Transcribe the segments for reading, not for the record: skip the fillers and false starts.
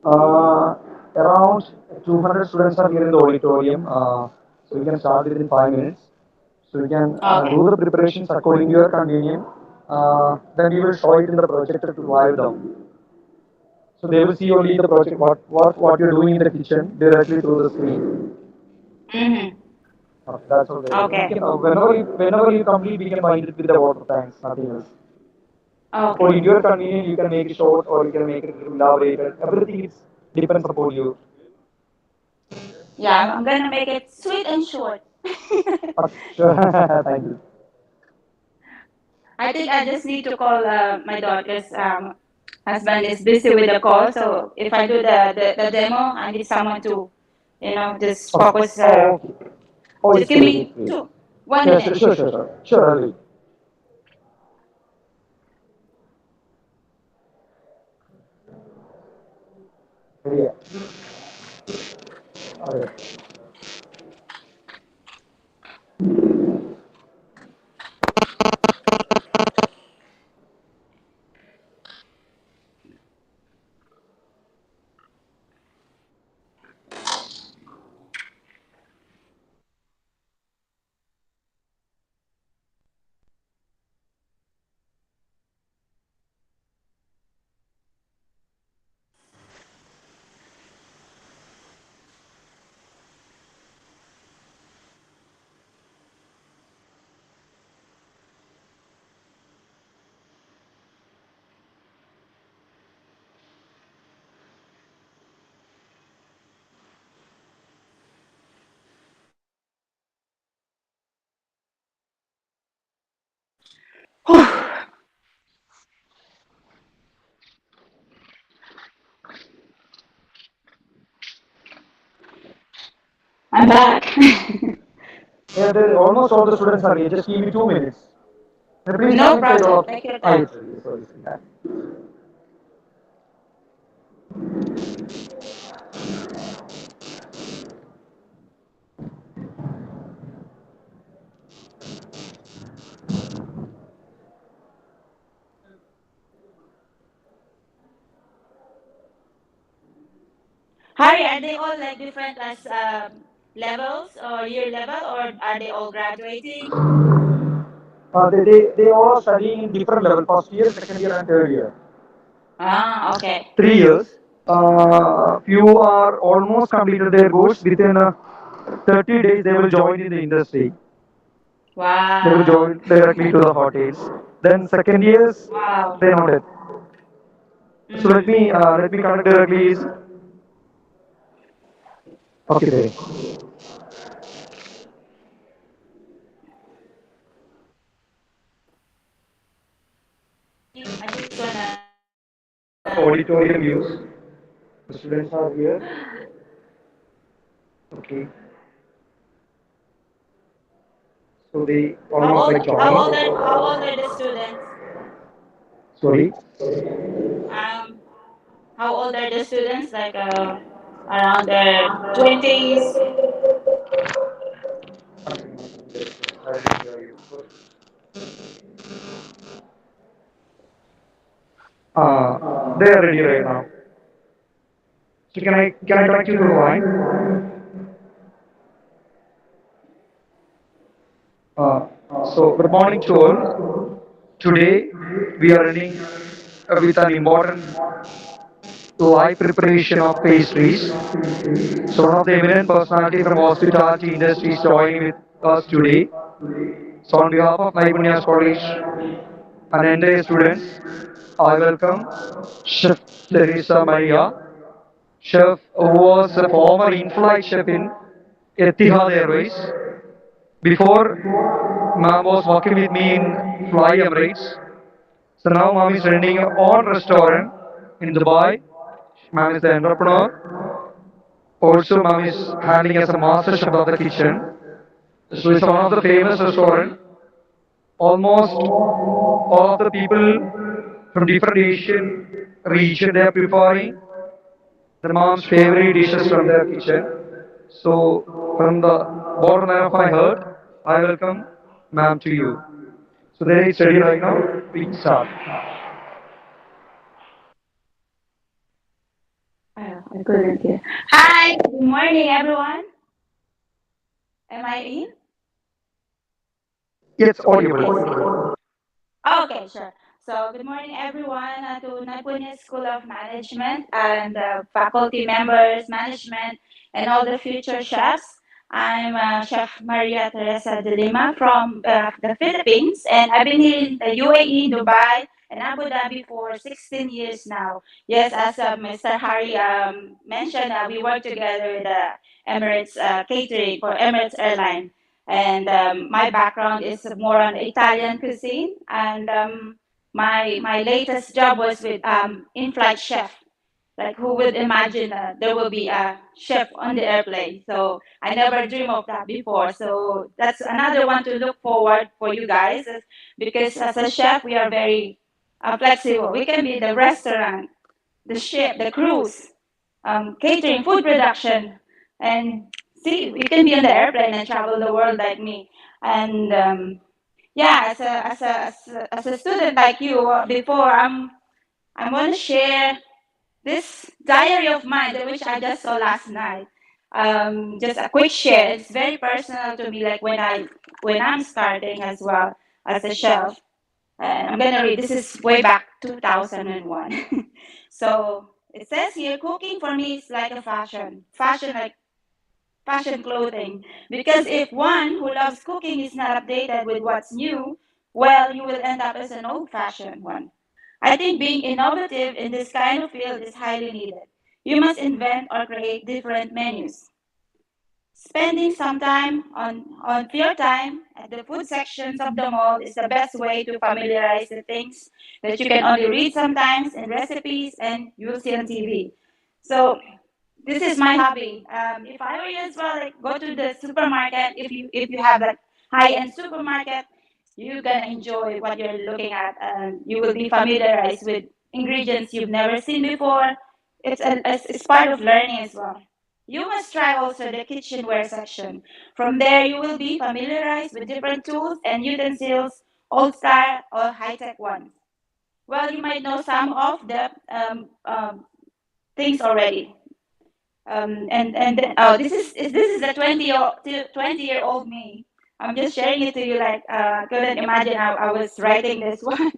Uh, Around 200 students are here in the auditorium, so we can start within 5 minutes. So we can Okay. do the preparations according to your convenience. Then we will show it in the projector to live them. So they will see only the project, what you're doing in the kitchen directly through the screen. Mm-hmm. That's all. We Okay. can whenever you complete, we can bind it with the water tanks. Nothing else. According Okay. to your convenience, you can make it short or you can make it elaborated. Everything is depends upon you. Yeah, I'm gonna make it sweet and short. Sure. Thank you. I think I just need to call my daughter's husband is busy with the call. So if I do the demo, I need someone to, just Okay. focus. Oh, okay. Oh, Just it's give great. It's me great. one Yeah, minute. sure, sure, sure, sure. Sure, I'll wait. Yeah. Okay. I'm back. Yeah, almost all the students are here. Just give me 2 minutes. Please No come inside all problem. of you. Take your Ah, time. yes, yes, sorry. Yeah. Harry, are they all like different as levels or year level, or are they all graduating? They all are studying in different level, first year, second year, and third year. Ah, okay. 3 years. Few are almost completed their course. Within 30 days, they will join in the industry. They will Wow. join directly to the hotels. Then second years, Wow. they noted. So let Mm-hmm. me let me conduct directly. Okay, there. I just wanna. Auditorium views. The students are here. Okay. So they almost like How old joined. are the students? Sorry. Um, how old are the students? Like around their 20s. They are ready right now. So can I connect you to the line? Uh, so good morning to all. Today we are running with an important live preparation of pastries. So one of the eminent personality from hospitality industry is joining with us today. So on behalf of Naipunnya College and entire students, I welcome Chef Theresa Maria, chef who was a former in-flight chef in Etihad Airways. Before, ma'am was working with me in Fly Emirates. So now ma'am is running her own restaurant in Dubai. Ma'am is the entrepreneur. Also, ma'am is handling as a master chef of the kitchen. So it's one of the famous restaurant. Almost all of the people from different Asian region they are preparing the mom's favorite dishes from their kitchen. So from the bottom line of my heart, I welcome ma'am to you. So there it's ready right now. We can start. I couldn't hear. Hi, good morning, everyone. Am I in? Yes, audible. Okay, sure. So, good morning, everyone, to Naipunnya School of Management and faculty members, management, and all the future chefs. I'm Chef Maria Theresa de Lima from the Philippines, and I've been here in the UAE, Dubai, and Abu Dhabi for 16 years now. Yes, as Mr. Harry mentioned, we work together with Emirates Catering for Emirates Airline. And my background is more on Italian cuisine, and my latest job was with in-flight chef. Like who would imagine there will be a chef on the airplane? So I never dreamed of that before. So that's another one to look forward for you guys, because as a chef we are very flexible. We can be the restaurant, the ship, the cruise, catering, food production, and see, you can be on the airplane and travel the world like me. And yeah, as a student like you, before I'm gonna share this diary of mine, which I just saw last night. Just a quick share. It's very personal to me. Like when I'm starting as well as a chef, and I'm gonna read. This is way back 2001. So it says here, cooking for me is like a fashion like fashion clothing. Because if one who loves cooking is not updated with what's new, well, you will end up as an old-fashioned one. I think being innovative in this kind of field is highly needed. You must invent or create different menus. Spending some time on your time at the food sections of the mall is the best way to familiarize the things that you can only read sometimes in recipes and you will see on TV. So this is my hobby. If I were you as well, like go to the supermarket. If you have like high-end supermarket, you're gonna enjoy what you're looking at, and you will be familiarized with ingredients you've never seen before. It's part of learning as well. You must try also the kitchenware section. From there, you will be familiarized with different tools and utensils, old style or high-tech ones. Well, you might know some of the things already. Oh, this is the 20-year old me. I'm just sharing it to you. Like couldn't imagine I was writing this one.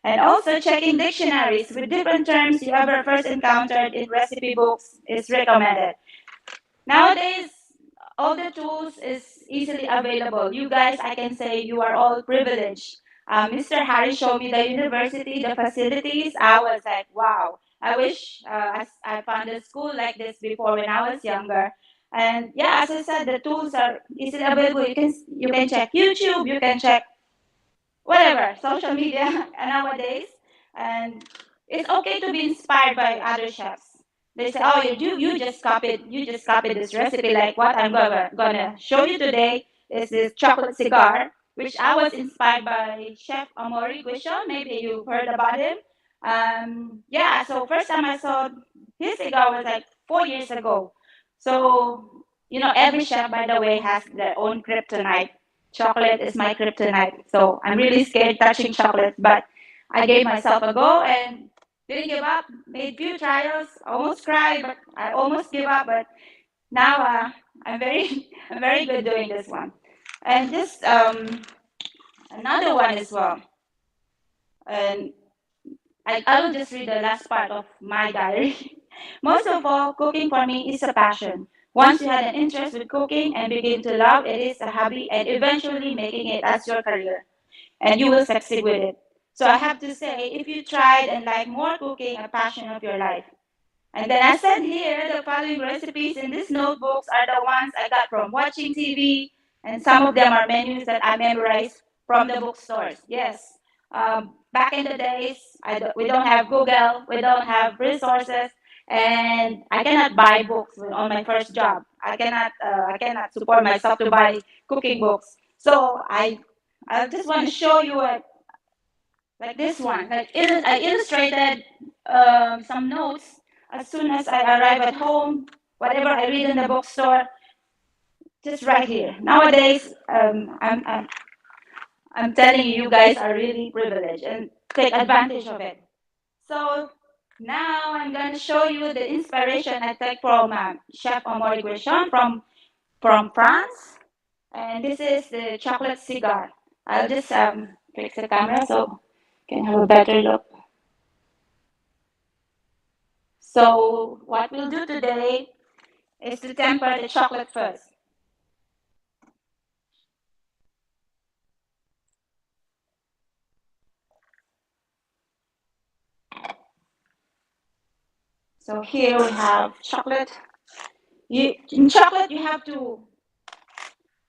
And also checking dictionaries with different terms you ever first encountered in recipe books is recommended. Nowadays, all the tools is easily available. You guys, I can say you are all privileged. Mr. Harry showed me the university, the facilities. I was like, wow. I wish I found a school like this before when I was younger. And yeah, as I said, the tools are easily available. You can check YouTube, you can check whatever social media nowadays, and it's okay to be inspired by other chefs. They say, oh, you just copied this recipe. Like what I'm gonna show you today is this chocolate cigar, which I was inspired by Chef Amori Guishon. Maybe you heard about him. Yeah, so first time I saw his cigar was like 4 years ago. So every chef, by the way, has their own kryptonite. Chocolate is my kryptonite. So I'm really scared touching chocolate, but I gave myself a go and didn't give up. Made few trials, almost cried, but I almost give up. But now I'm very I'm very good doing this one. And just another one as well. And I will just read the last part of my diary. Most of all, cooking for me is a passion. Once you had an interest with cooking and begin to love it is a hobby and eventually making it as your career, and you will succeed with it. So I have to say, if you tried and like more cooking, a passion of your life. And then I said here, the following recipes in these notebooks are the ones I got from watching TV, and some of them are menus that I memorized from the bookstores. Yes, back in the days, we don't have Google, we don't have resources, and I cannot buy books on my first job. I cannot support myself to buy cooking books. So I just want to show you like this one. Like I illustrated some notes as soon as I arrive at home. Whatever I read in the bookstore, just right here. Nowadays, I'm telling you, you guys are really privileged and take advantage of it. So Now I'm going to show you the inspiration I take from Chef Amaury Gresham from France. And this is the chocolate cigar. I'll just fix the camera so you can have a better look. So what we'll do today is to temper the chocolate first. So here we have chocolate. In chocolate, you have to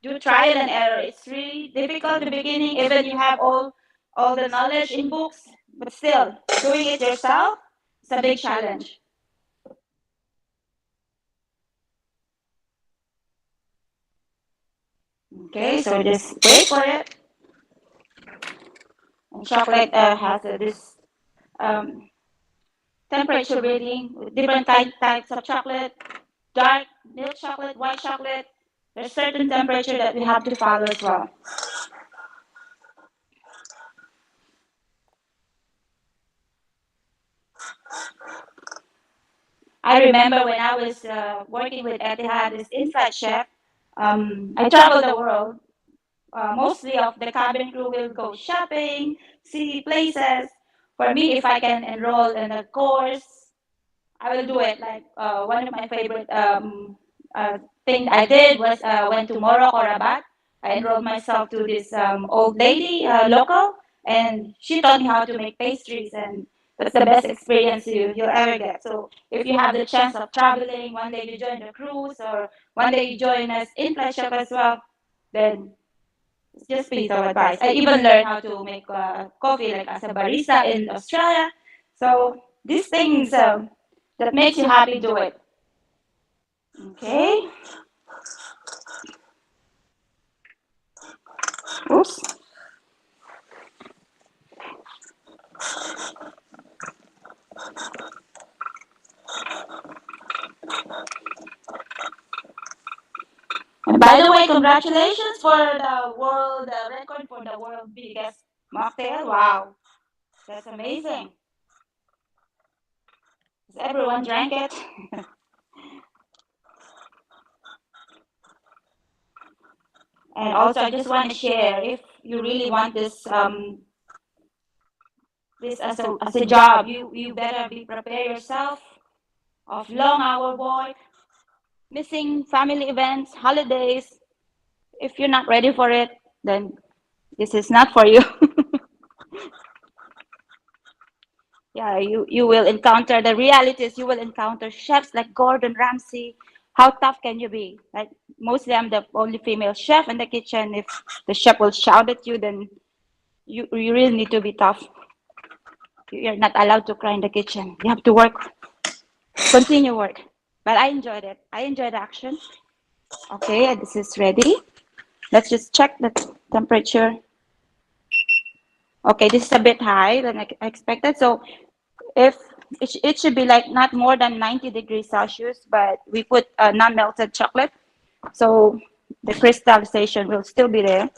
do trial and error. It's really difficult in the beginning, even you have all the knowledge in books, but still doing it yourself is a big challenge. Okay, so just wait for it. And chocolate has this um, temperature reading with different types of chocolate, dark milk chocolate, white chocolate. There's certain temperature that we have to follow as well. I remember when I was working with Etihad, this in-flight chef. I traveled the world. Mostly of the cabin crew will go shopping, see places. For me, if I can enroll in a course, I will do it. Like one of my favorite thing I did was went to Morocco or Rabat. I enrolled myself to this old lady, local, and she taught me how to make pastries, and that's the best experience you'll ever get. So if you have the chance of traveling, one day you join the cruise, or one day you join us in flight shop as well, then it's just piece of advice. I even learned how to make coffee, like as a barista in Australia. So these things that makes you happy, do it. Okay. Oops. And by the way, congratulations for the world record for the world biggest mocktail. Wow, that's amazing. Everyone drank it. And also, I just want to share, if you really want this as a job, you better be prepare yourself of long hour work, missing family events, holidays. If you're not ready for it, then this is not for you. Yeah, you will encounter the realities. You will encounter chefs like Gordon Ramsay. How tough can you be? Like mostly, I'm the only female chef in the kitchen. If the chef will shout at you, then you really need to be tough. You're not allowed to cry in the kitchen. You have to work, continue work. But I enjoyed it. I enjoyed the action. Okay, this is ready. Let's just check the temperature. Okay, this is a bit high than I expected. So if it should be like not more than 90 degrees Celsius, but we put non-melted chocolate, so the crystallization will still be there.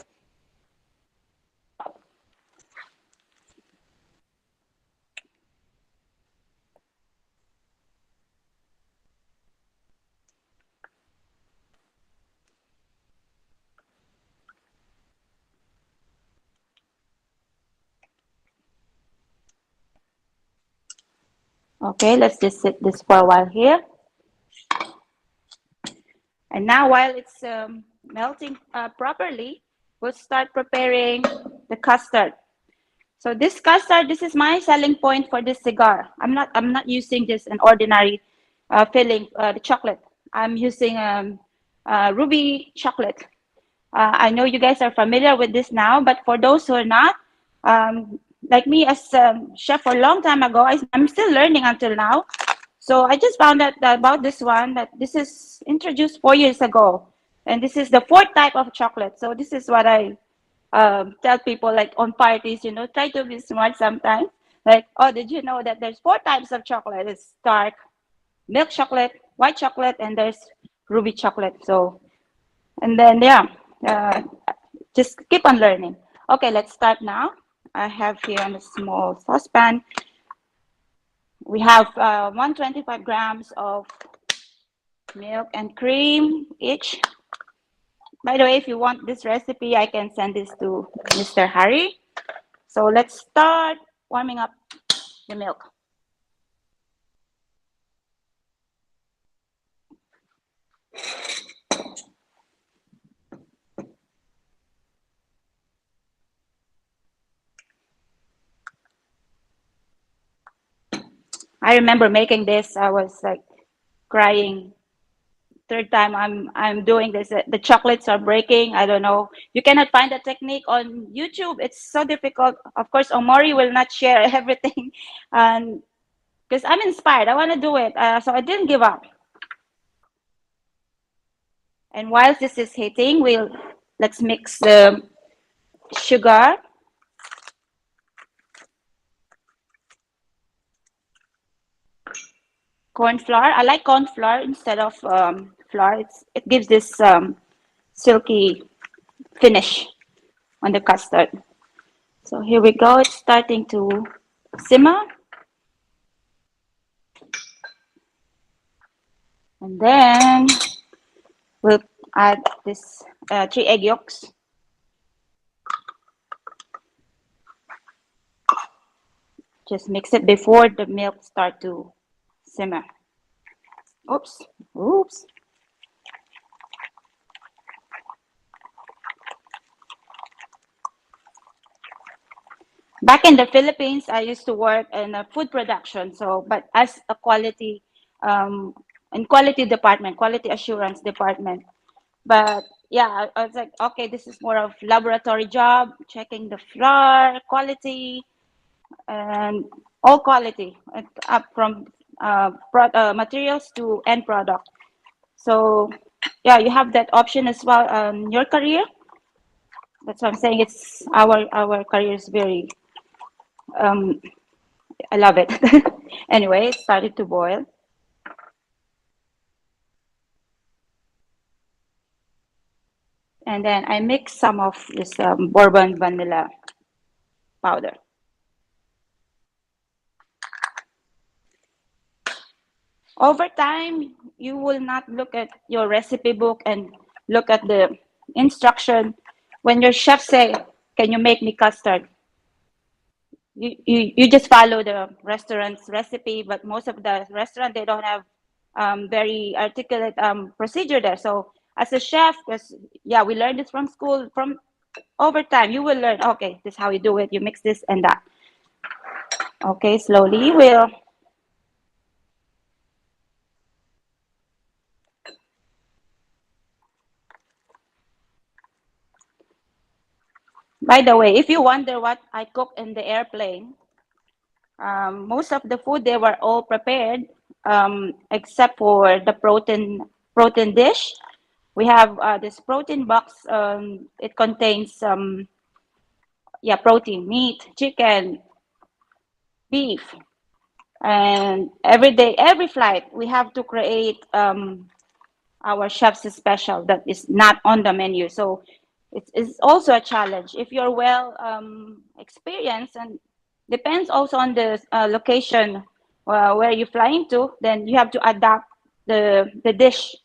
Okay, let's just sit this for a while here. And now while it's melting properly, we'll start preparing the custard. So this custard, this is my selling point for this cigar. I'm not using just an ordinary filling, the chocolate. I'm using ruby chocolate. I know you guys are familiar with this now, but for those who are not, like me as a chef for a long time ago, I'm still learning until now. So I just found out about this one, that this is introduced 4 years ago, and this is the fourth type of chocolate. So this is what I tell people, like on parties, try to be smart sometimes. Like, oh, did you know that there's four types of chocolate? It's dark milk chocolate, white chocolate, and there's ruby chocolate. So, and then yeah, uh, just keep on learning. Okay, let's start now. I have here on a small saucepan We have 125 grams of milk and cream each. By the way, if you want this recipe, I can send this to Mr. Harry. So let's start warming up the milk. I remember making this, I was like crying. Third time I'm doing this. The chocolates are breaking. I don't know. You cannot find the technique on YouTube. It's so difficult. Of course, Omori will not share everything, and because I'm inspired, I want to do it. So I didn't give up. And while this is heating, let's mix the sugar, corn flour. I like corn flour instead of flour. It gives this silky finish on the custard. So here we go. It's starting to simmer. And then we'll add this 3 egg yolks. Just mix it before the milk start to simmer. Oops, oops. Back in the Philippines, I used to work in a food production. So, but as a um, in quality department, quality assurance department. But yeah, I was like, okay, this is more of laboratory job, checking the flour quality and all quality up from materials to end product. So yeah, you have that option as well on your career. That's what I'm saying. It's our career is very um, I love it. Anyway, it started to boil. And then I mix some of this bourbon vanilla powder. Over time, you will not look at your recipe book and look at the instruction. When your chef say, "Can you make me custard?" You just follow the restaurant's recipe, but most of the restaurant they don't have very articulate procedure there. So as a chef, because yeah, we learned this from school. From over time, you will learn. Okay, this is how you do it. You mix this and that. Okay, slowly we'll. By the way, if you wonder what I cook in the airplane, most of the food they were all prepared, except for the protein dish. We have this protein box. It contains some yeah protein, meat, chicken, beef, and every day, every flight, we have to create our chef's special that is not on the menu. So it's also a challenge if you're well experienced, and depends also on the location where you're flying to. Then you have to adapt the dish.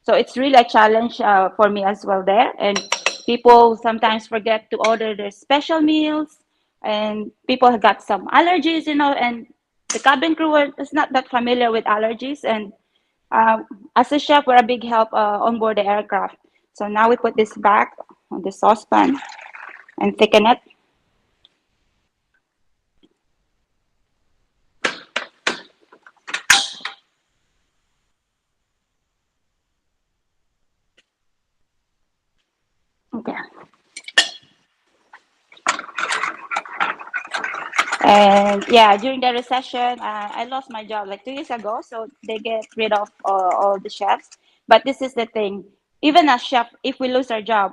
So it's really a challenge for me as well there. And people sometimes forget to order their special meals, and people have got some allergies, and the cabin crew is not that familiar with allergies. And as a chef, we're a big help on board the aircraft. So now we put this back on the saucepan and thicken it. Okay. And yeah, during the recession, I lost my job like 2 years ago. So they get rid of all the chefs. But this is the thing. Even as chef, if we lose our job,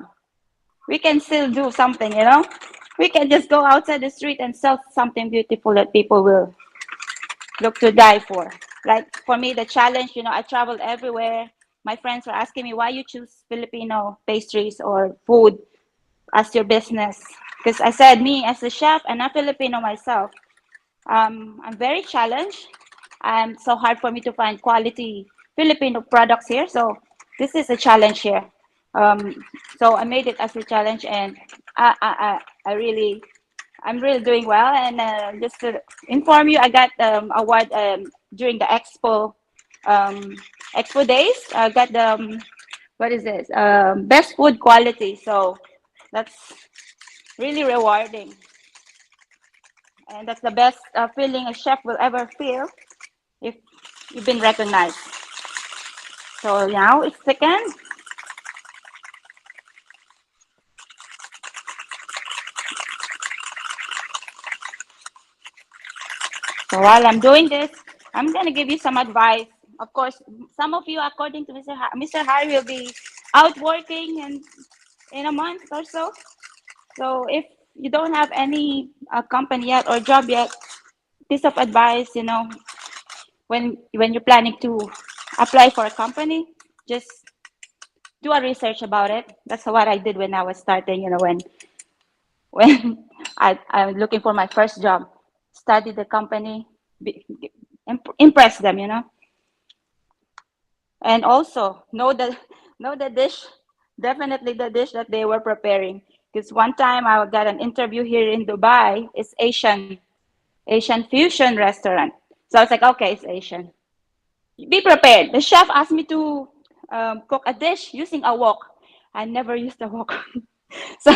we can still do something. We can just go outside the street and sell something beautiful that people will look to die for. Like for me, the challenge, I traveled everywhere. My friends were asking me why you choose Filipino pastries or food as your business. Because I said, me as a chef and a Filipino myself, I'm very challenged. So hard for me to find quality Filipino products here. So this is a challenge here. Um, so I made it as a challenge, and I really, I'm really doing well. And just to inform you, I got award during the um, expo days. I got the what is this? Best food quality. So that's really rewarding, and that's the best feeling a chef will ever feel if you've been recognized. So now it's second. So while I'm doing this, I'm gonna give you some advice. Of course, some of you, according to Mr. Harry, will be out working in a month or so. So if you don't have any company yet or job yet, piece of advice, when you're planning to apply for a company, just do a research about it. That's what I did when I was starting. When I'm looking for my first job, study the company, impress them, and also know the dish, definitely the dish that they were preparing. Because one time I got an interview here in Dubai. It's Asian fusion restaurant. So I was like, okay, it's Asian. Be prepared. The chef asked me to cook a dish using a wok. I never used a wok. So,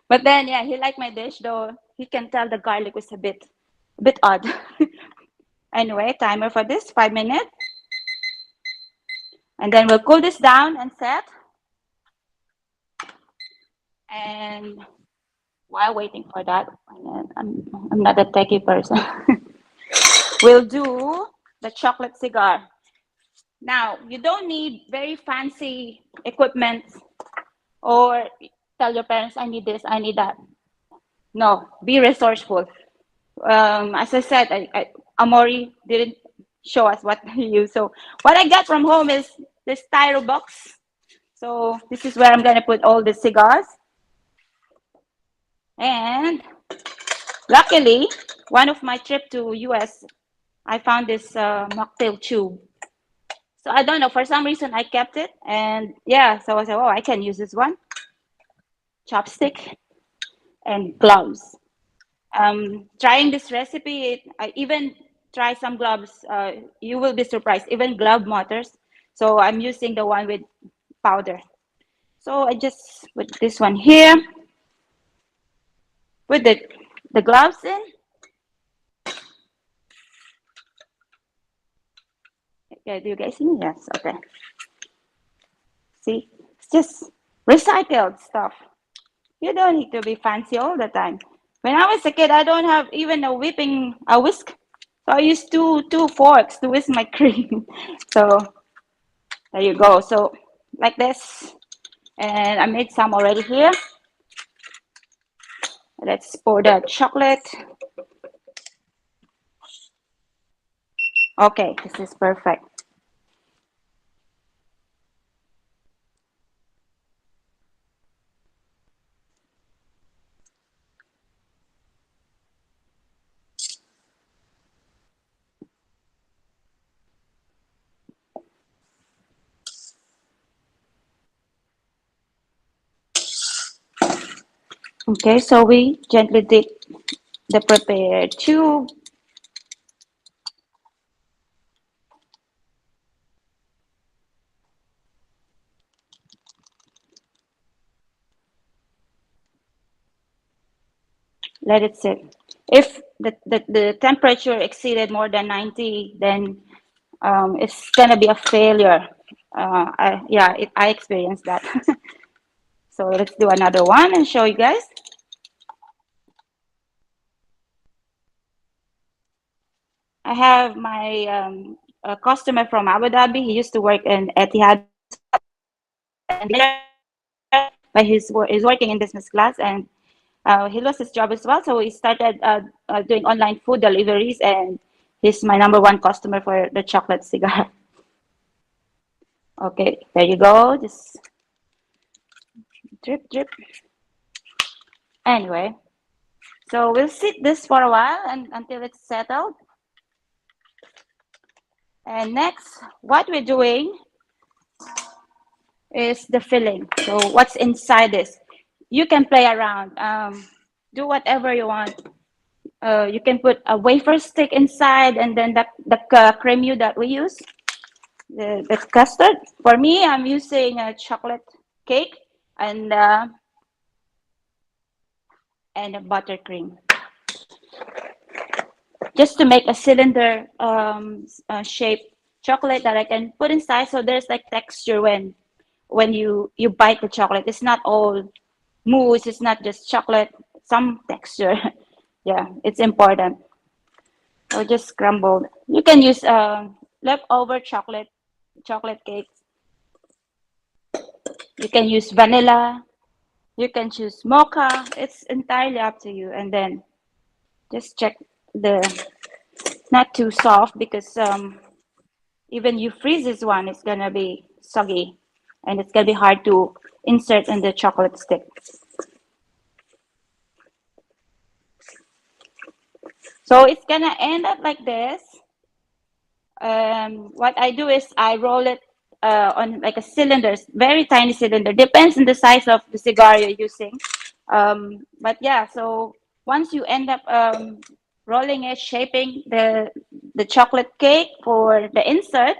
but then yeah, he liked my dish, though he can tell the garlic was a bit odd. Anyway, timer for this 5 minutes, and then we'll cool this down and set. And while waiting for that, I'm not a techie person. We'll do the chocolate cigar. Now, you don't need very fancy equipment or tell your parents, I need this, I need that. No, be resourceful. As I said, Amori didn't show us what he used. So what I got from home is this styro box. So this is where I'm gonna put all the cigars. And luckily, one of my trip to US, I found this mocktail tube. So I don't know, for some reason I kept it. And yeah, so I said, oh, I can use this one. Chopstick and gloves. Trying this recipe, I even try some gloves. You will be surprised, even glove motors. So I'm using the one with powder. So I just put this one here, put the gloves in. Yeah, do you guys see me? Yes, okay. See, it's just recycled stuff. You don't need to be fancy all the time. When I was a kid, I don't have even a whisk. So I used two forks to whisk my cream. So there you go. So like this. And I made some already here. Let's pour the chocolate. Okay, this is perfect. Okay, so we gently dip the prepared tube. Let it sit. If the temperature exceeded more than 90, then it's gonna be a failure. I experienced that. So let's do another one and show you guys. I have my a customer from Abu Dhabi. He used to work in Etihad, and but he's working in business class, and he lost his job as well. So he started doing online food deliveries, and he's my number one customer for the chocolate cigar. Okay, there you go. Just drip, drip. Anyway, so we'll sit this for a while and until it's settled. And next, what we're doing is the filling. So what's inside this? You can play around, do whatever you want. You can put a wafer stick inside, and then the creme that we use, the custard. For me, I'm using a chocolate cake and a buttercream, just to make a cylinder shape chocolate that I can put inside. So there's like texture when you bite the chocolate. It's not all mousse. It's not just chocolate. Some texture. Yeah, it's important. Or just scrambled. You can use leftover chocolate cakes. You can use vanilla. You can choose mocha. It's entirely up to you. And then just check the not too soft, because even you freeze this one, it's gonna be soggy, and it's gonna be hard to insert in the chocolate stick. So it's gonna end up like this. What I do is I roll it on like a cylinder, very tiny cylinder. Depends on the size of the cigar you're using. But yeah, so once you end up rolling it, shaping the chocolate cake for the insert,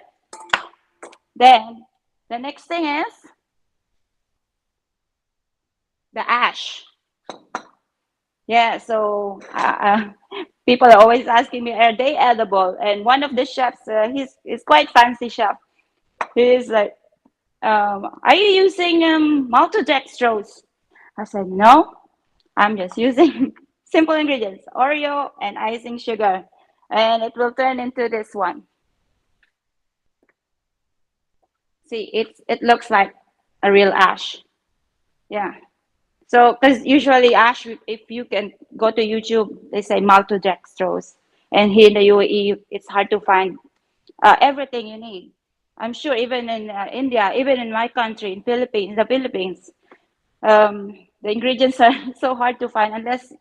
then the next thing is the ash. Yeah, so people are always asking me, are they edible? And one of the chefs, he's quite fancy chef. He's like, are you using maltodextrose? I said, no, I'm just using simple ingredients, Oreo and icing sugar, and it will turn into this one. See, it looks like a real ash. Yeah. So, because usually ash, if you can go to YouTube, they say maltodextrose, and here in the UAE, it's hard to find everything you need. I'm sure even in India, even in my country, in the Philippines, the ingredients are so hard to find. Unless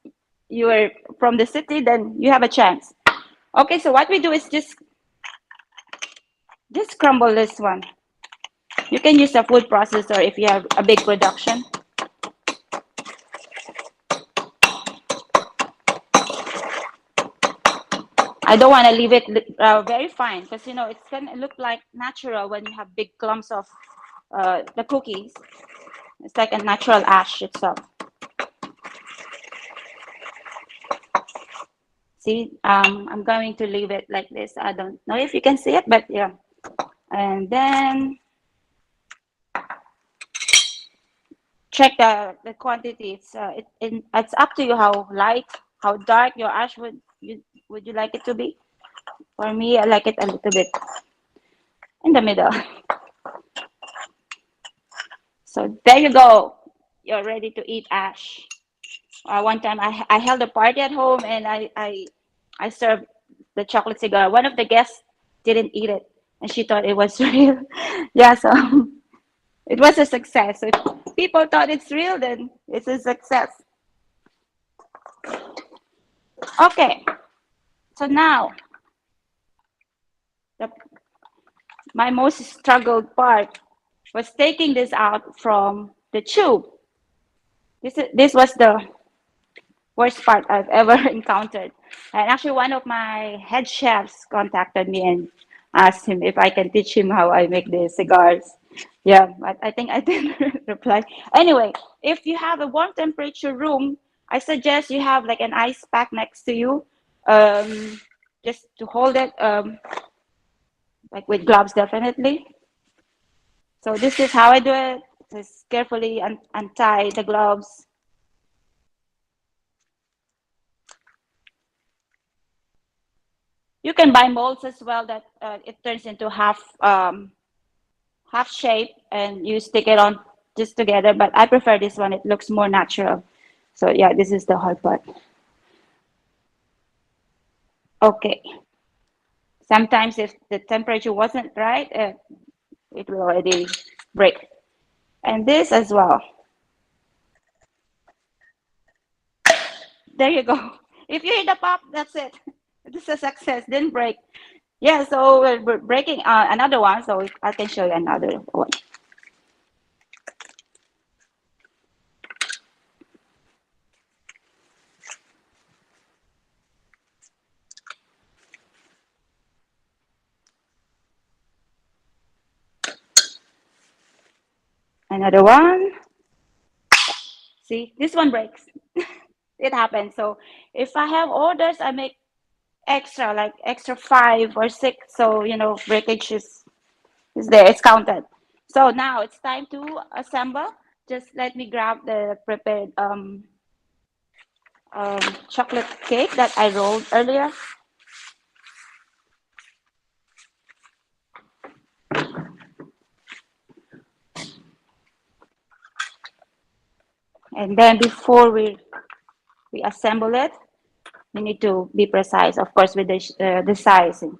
you are from the city, then you have a chance. Okay, so what we do is just crumble this one. You can use a food processor if you have a big production. I don't want to leave it very fine, because it's gonna look like natural when you have big clumps of the cookies. It's like a natural ash itself. See, I'm going to leave it like this. I don't know if you can see it, but yeah. And then check the quantity. It's up to you how light, how dark your ash would you like it to be. For me, I like it a little bit in the middle. So there you go. You're ready to eat ash. One time I held a party at home, and I served the chocolate cigar. One of the guests didn't eat it, and she thought it was real. Yeah, so it was a success. So if people thought it's real, then it's a success. Okay, so now the, my most struggled part was taking this out from the tube. This was the worst part I've ever encountered. And actually, one of my head chefs contacted me and asked him if I can teach him how I make the cigars. Yeah, but I think I didn't reply. Anyway, if you have a warm temperature room, I suggest you have like an ice pack next to you, just to hold it, like with gloves, definitely. So this is how I do it. Just carefully untie the gloves. You can buy molds as well that it turns into half shape, and you stick it on just together. But I prefer this one. It looks more natural. So yeah, this is the hard part. Okay. Sometimes if the temperature wasn't right, it will already break. And this as well. There you go. If you hear the pop, that's it. This is a success. Didn't break. Yeah, so we're breaking another one, so I can show you another one. Another one. See, this one breaks. It happens. So if I have orders, I make extra, like extra 5 or 6. So breakage is there. It's counted. So now it's time to assemble. Just let me grab the prepared chocolate cake that I rolled earlier. And then before we assemble it, we need to be precise, of course, with the sizing.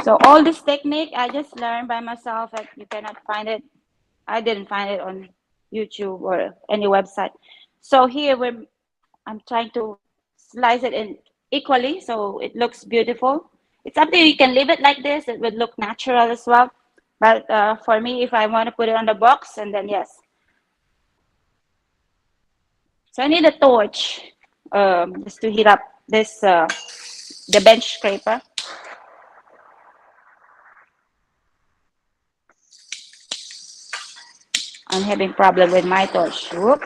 So all this technique I just learned by myself. Like you cannot find it. I didn't find it on YouTube or any website. So here I'm trying to slice it in equally so it looks beautiful. It's up to you. You can leave it like this. It would look natural as well. But for me, if I want to put it on the box, and then yes. So I need a torch just to heat up this the bench scraper. I'm having problem with my torch. Whoop.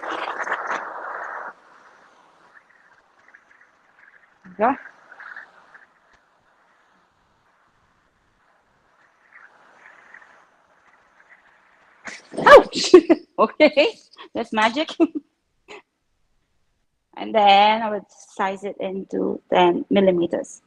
Go. Ouch! Okay, that's magic. And then I would size it into 10 millimeters.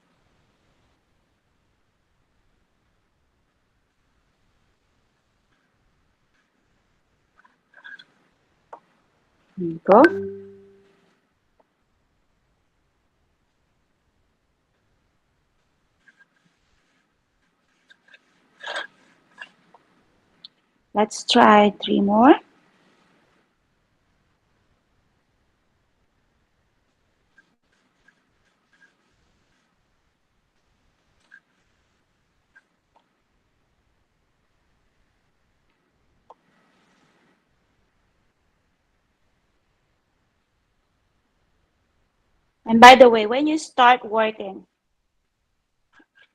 There you go. Let's try 3 more. And by the way, when you start working,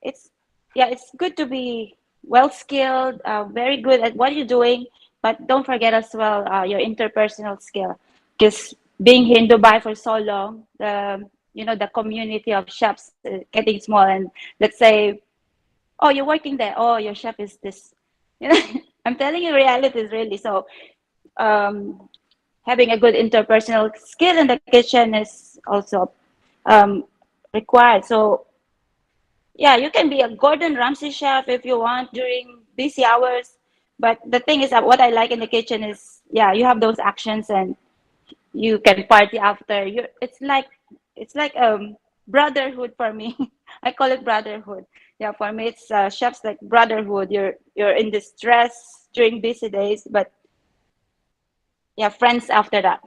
it's it's good to be well skilled, very good at what you're doing, but don't forget as well your interpersonal skill. Because being here in Dubai for so long, the community of chefs getting small, and let's say, oh, you're working there, oh, your chef is this, you know. I'm telling you, reality is really so. Um, Having a good interpersonal skill in the kitchen is also um, required. So yeah, you can be a Gordon Ramsay chef if you want during busy hours. But the thing is that what I like in the kitchen is, yeah, you have those actions and you can party after. It's like brotherhood for me. I call it brotherhood. Yeah, for me it's chefs like brotherhood. You're in distress during busy days, but yeah, friends after that.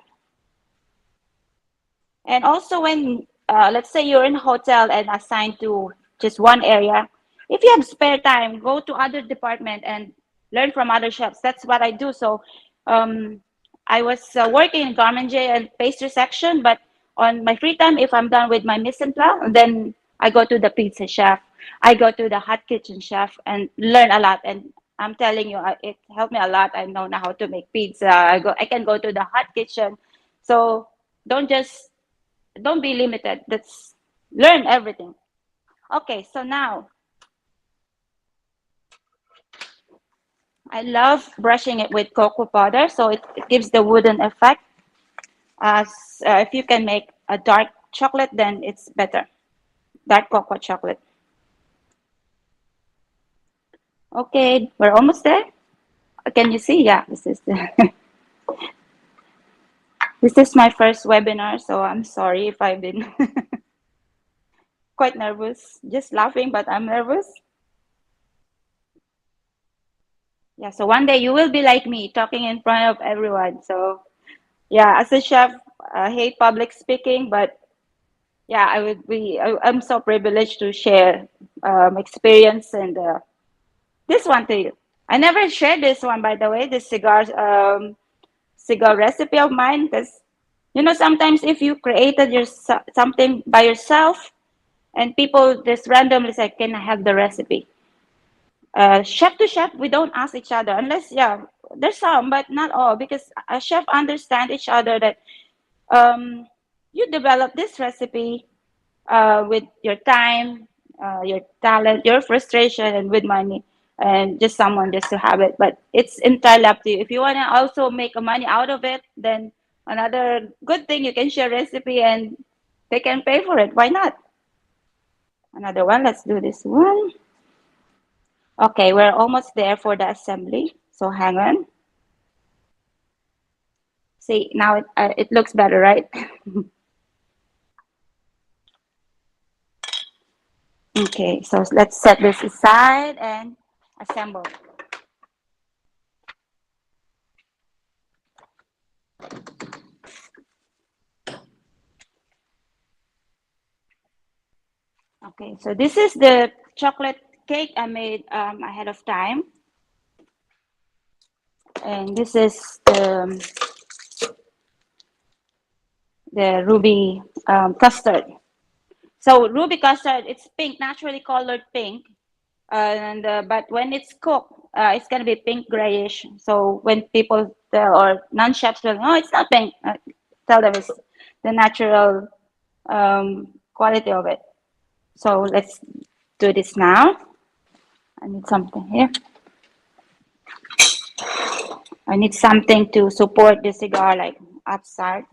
And also when let's say you're in a hotel and assigned to just one area, if you have spare time, go to other department and learn from other chefs. That's what I do. So um, I was working in garment and pastry section, but on my free time, if I'm done with my mise en place, then I go to the pizza chef. I go to the hot kitchen chef and learn a lot. And I'm telling you, it helped me a lot. I know now how to make pizza. I can go to the hot kitchen. So don't just don't be limited. Let's learn everything. Okay, so now I love brushing it with cocoa powder, so it gives the wooden effect. As if you can make a dark chocolate, then it's better. Dark cocoa chocolate. Okay, we're almost there. Can you see? Yeah, this is this is my first webinar, so I'm sorry if I've been quite nervous. Just laughing, but I'm nervous. Yeah, so one day you will be like me, talking in front of everyone. So yeah, as a chef, I hate public speaking, but yeah, I'm so privileged to share experience and this one to you. I never shared this one, by the way, this cigar recipe of mine, because sometimes if you created something by yourself and people just randomly say, "Can I have the recipe?" Chef to chef, we don't ask each other unless, yeah, there's some, but not all, because a chef understand each other that um, you develop this recipe with your time, your talent, your frustration, and with money, and just someone just to have it. But it's entirely up to you. If you want to also make a money out of it, then another good thing, you can share recipe and they can pay for it. Why not? Another one. Let's do this one. Okay, we're almost there for the assembly. So hang on. See, now it looks better, right? Okay, so let's set this aside and assemble. Okay, so this is the chocolate cake I made ahead of time. And this is the ruby custard. So ruby custard, it's pink, naturally colored pink. And but when it's cooked, it's gonna be pink grayish. So when people tell, or non-chefs will, oh, it's not pink, tell them it's the natural quality of it. So let's do this now. I need something here. I need something to support the cigar, like outside.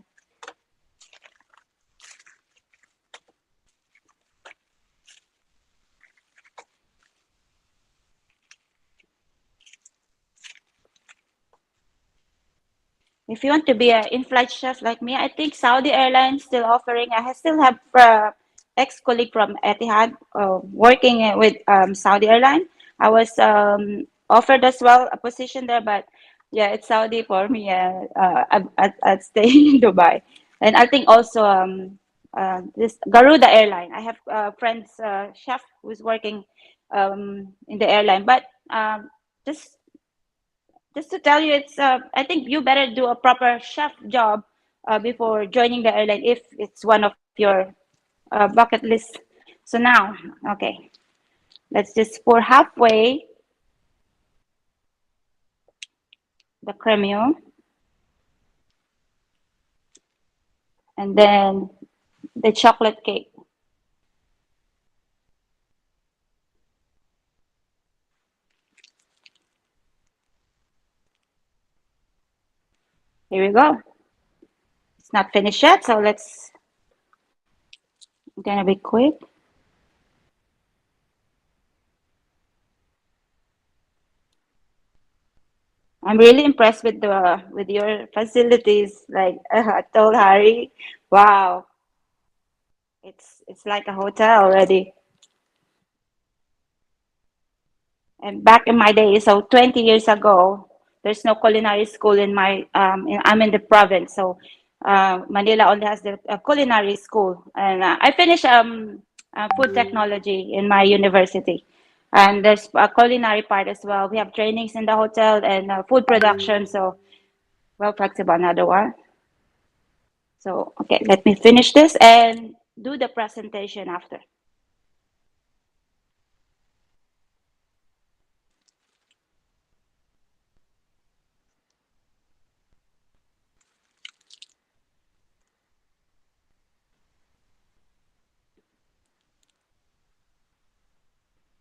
If you want to be an in-flight chef like me, I think Saudi Airlines still offering. I still have ex-colleague from Etihad working with Saudi Airline. I was offered as well a position there, but yeah, it's Saudi for me. I'd stay in Dubai, and I think also this Garuda Airline. I have friends chef who's working in the airline, but just just to tell you, it's I think you better do a proper chef job before joining the airline if it's one of your bucket list. So now, okay, let's just pour halfway the cremio, and then the chocolate cake. Here we go. It's not finished yet, so let's. I'm gonna be quick. I'm really impressed with your facilities. Like I told Harry, wow, it's like a hotel already. And back in my day, so 20 years ago, there's no culinary school in I'm in the province. So Manila only has the culinary school. And I finished food technology in my university. And there's a culinary part as well. We have trainings in the hotel and food production. So, well, flexible, another one. So, okay, let me finish this and do the presentation after.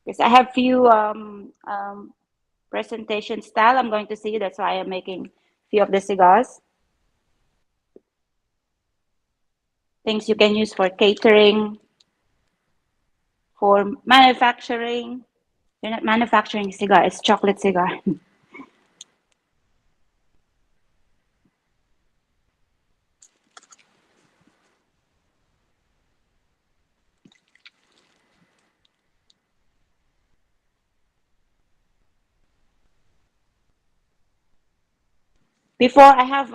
Because I have few presentation style I'm going to see. That's why I'm making few of the cigars. Things you can use for catering, for manufacturing. You're not manufacturing cigar, it's chocolate cigar. before I have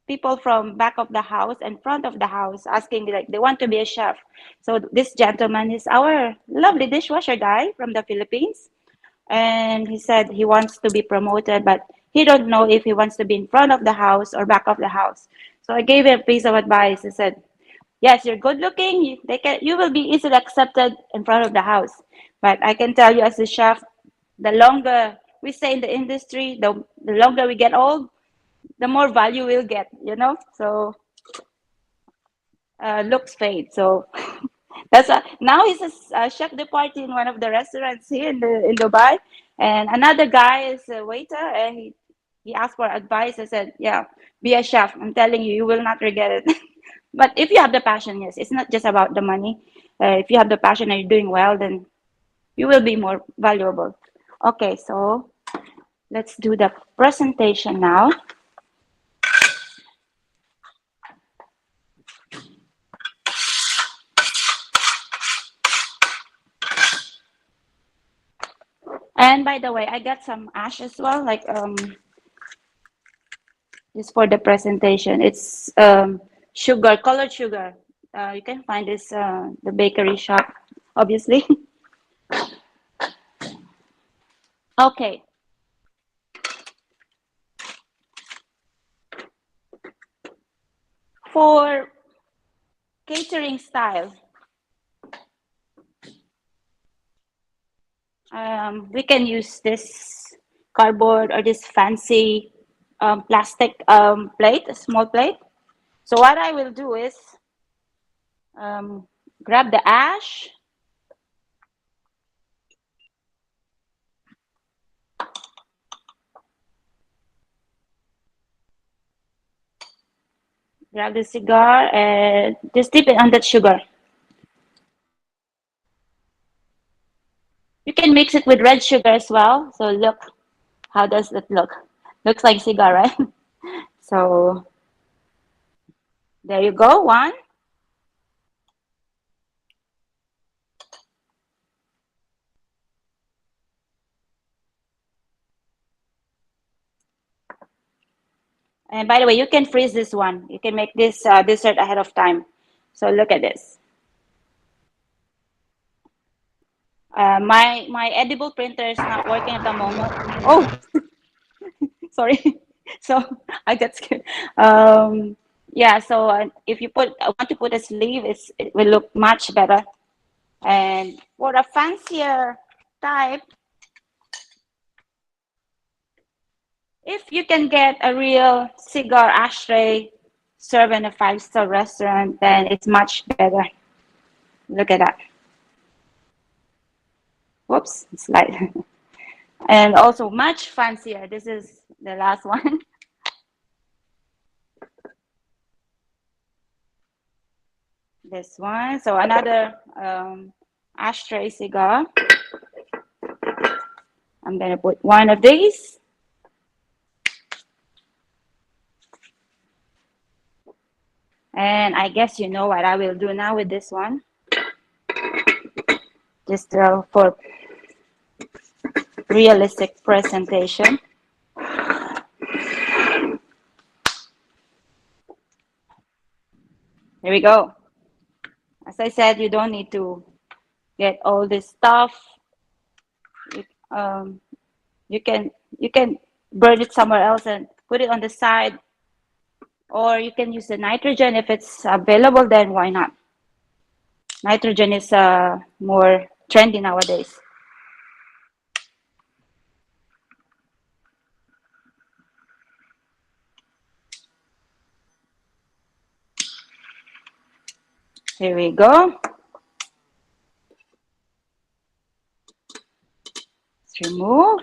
people from back of the house and front of the house asking me like they want to be a chef. So this gentleman is our lovely dishwasher guy from the Philippines, and he said he wants to be promoted, but he don't know if he wants to be in front of the house or back of the house. So I gave him a piece of advice. I said, yes, you're good looking. You will be easily accepted in front of the house. But I can tell you as a chef, the longer we stay in the industry, the longer we get old, the more value we'll get, you know? So looks fade. So now he's a chef de partie in one of the restaurants here in Dubai. And another guy is a waiter, and he asked for advice. I said, yeah, be a chef. I'm telling you, you will not regret it. But if you have the passion, yes, it's not just about the money. If you have the passion and you're doing well, then you will be more valuable. Okay, so let's do the presentation now. And by the way, I got some ash as well, like just for the presentation. It's sugar, colored sugar. You can find this the bakery shop, obviously. Okay. For catering style, we can use this cardboard or this fancy plastic plate, a small plate. So what I will do is um, grab the ash, grab the cigar, and just dip it on that sugar. You can mix it with red sugar as well. So look, how does it look? Looks like cigar, right? So there you go, one. And by the way, you can freeze this one. You can make this dessert ahead of time. So look at this. My edible printer is not working at the moment. Oh, sorry. So I got scared. Yeah. So if you want to put a sleeve, it will look much better. And for a fancier type, if you can get a real cigar ashtray served in a five-star restaurant, then it's much better. Look at that. Whoops, it's light. And also much fancier. This is the last one. This one. So another ashtray cigar. I'm gonna put one of these. And I guess you know what I will do now with this one. Just for realistic presentation. Here we go. As I said, you don't need to get all this stuff. Um, you can burn it somewhere else and put it on the side, or you can use the nitrogen if it's available. Then why not? Nitrogen is more trendy nowadays. Here we go. Let's remove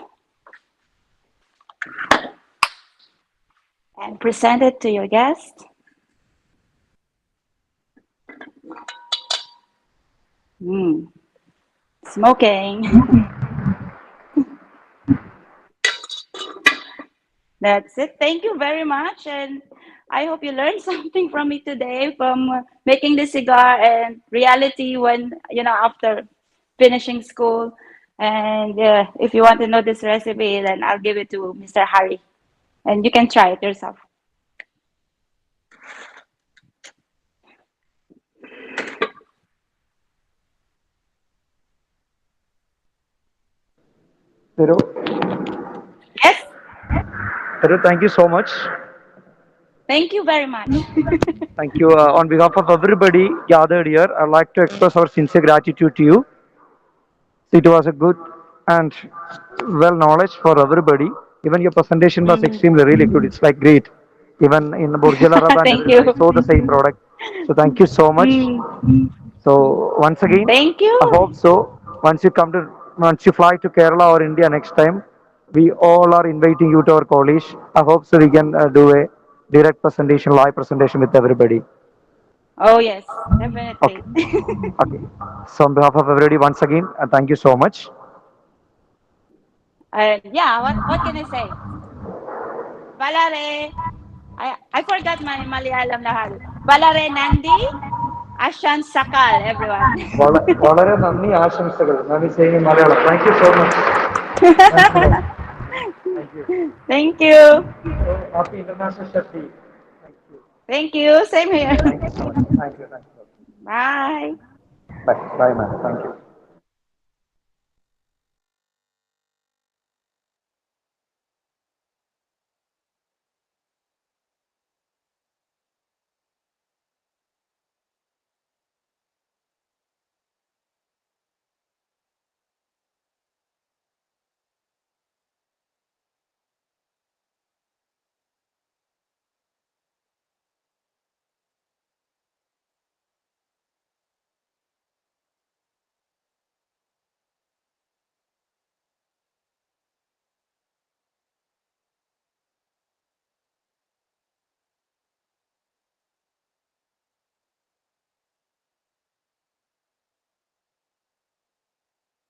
and present it to your guest. Smoking. That's it. Thank you very much. And I hope you learned something from me today, from making the cigar and reality when, after finishing school. And if you want to know this recipe, then I'll give it to Mr. Harry. and you can try it yourself. Thiru, Yes, Thiru, thank you so much. thank you very much. Thank you. On behalf of everybody gathered here, I'd like to express our sincere gratitude to you. It was a good and well knowledge for everybody. Even your presentation was Mhm. extremely really good. It's like great. Even in Burj Al Arab and Thank everywhere, I you. saw the same product. So thank you so much. Mm, So once again, thank I you. hope so. Once you fly to Kerala or India next time, we all are inviting you to our college. I hope so we can do a direct presentation, live presentation with everybody. Oh, yes, Okay. definitely. Okay. So on behalf of everybody, once again, thank you so much. Yeah, what can I say? Valare. I forgot my Malayalam lahal. Valare Nandi, Ashan Sakal, everyone. വളരെ നന്ദി ആശംസകൾ. നന്ദി saying in Malayalam. Thank you so much. Thanks a lot. Thank you. Thank you. So, happy International Chef Day. Thank you. Thank you. Same here. Thank you so much. Thank you. Thank you. Bye. Bye. Bye, man. Thank you.